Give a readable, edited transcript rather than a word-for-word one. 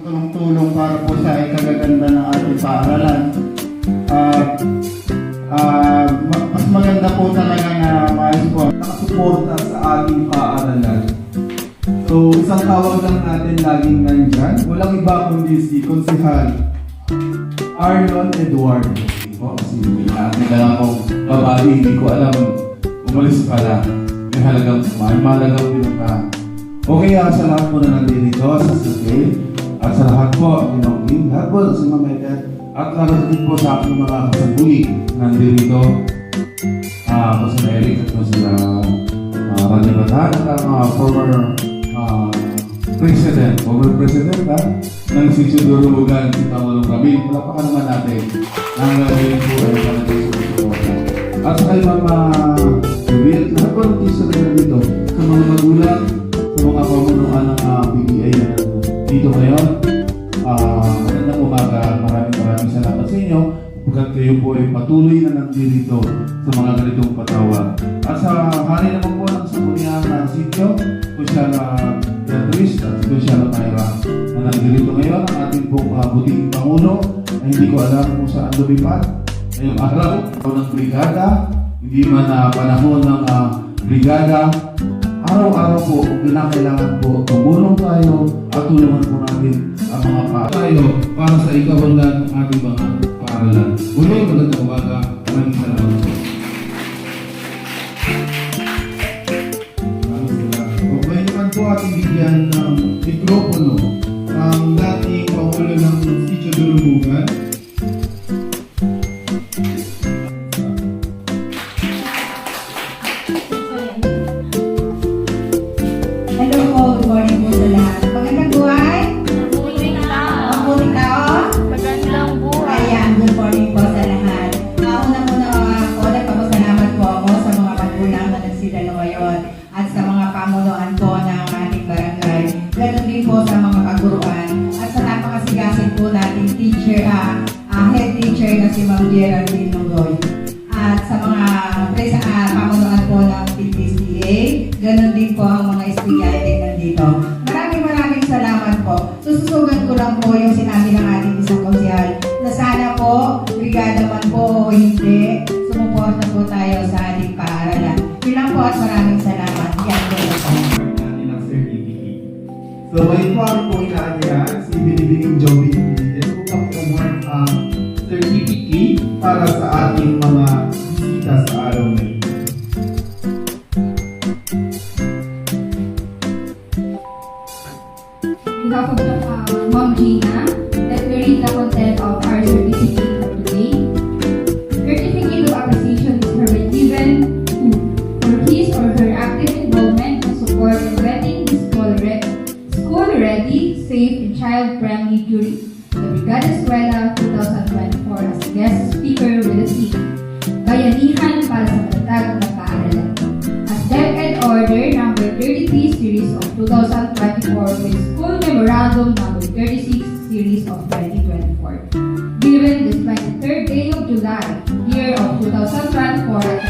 Tulong-tulong para po sa ikagaganda ng ating paaralan. Mas maganda po talaga na maayos po. Nakasuporta sa ating paaralan. So, isang tawag lang natin laging nandyan. Walang iba kundi si Konsehal Arlon Eduardo. Kasi may ate lang akong babae, hindi ko alam, umalis pala. May mahalagang pinuntahan. Okay, sa lahat po na nandito, sa Sasay, at sa lahat po, Ginong, lahat po sa mga Meket, at lahat din po sa aking mga kasabuhi nandito. Ako sa Eric at po sila Rani Batan at ang former president ng Sitio Durubugan, si Pangulong Ramil. Palapakan naman natin ang gagawin po ay palagay sa Sitio. At sa kayo mga Jubil, lahat po ng teacher na dito, sa mga magulang, sa mga pamunuan ng PBA na dito ngayon. Magandang umaga, maraming salamat sa inyo. Pagkat kayo po ay patuloy na nandito sa mga ganitong patawag. At sa hari naman po ng Sangguniang Sitio, Special Beatrice at Special Mayra na nandito ngayon ang ating pong buting Pangulo na hindi ko alam kung saan lumipat. Ngayong araw, ng brigada, hindi man panahon ng brigada, araw-araw po, kung kinakailangan po, tumulong tayo at tulungan po natin ang mga tayo para sa ikawalan ng ating mga paaralan. Muli, magandang umaga. Maraming salamat po. Okay naman po ating bigyan ng mikropono ang dating Pangulo ng Sitio Durubugan. Hello po, good morning po sa lahat. Magandang buhay? Mabuting tao? Magandang buhay. Ayan, good morning po sa lahat. Una-una ako, nagpapasalamat po ako sa mga magulang na nagsidalo ngayon at sa mga pamunuan po ng ating barangay. Ganun din po sa mga kaguruan at sa napakasigasin po nating teacher, head teacher na si Ma'am Geraldine Lugoy. At sa mga pamunuan po ng PTCA, ganun din po ang mga estudyante nandito. Maraming salamat po. Sususugan ko lang po yung sinabi ng ating isang konsehal na sana po, brigada man po o hindi, sumuporta po tayo sa ating paaralan. Yun lang po at maraming salamat. Yan po na po. Natin ang certificate. So, may part po inaanyan si Binibining Joey Pilipinas upang i-award ang certificate para sa ating mga bisita sa araw na ito. On behalf of Ma'am Gina, let me read the content of our certificate for today. Certificate of appreciation is hereby given for his or her active involvement and support in getting the school ready, safe, and child-friendly during the Brigada Eskwela 2024 as guest speaker with the theme, Bayanihan para sa Matatag na Paaralan. As DepEd Order number 33 series of 2024 with School Memorandum number 36 series of 2024. Given this 23rd day of July, year of 2024 at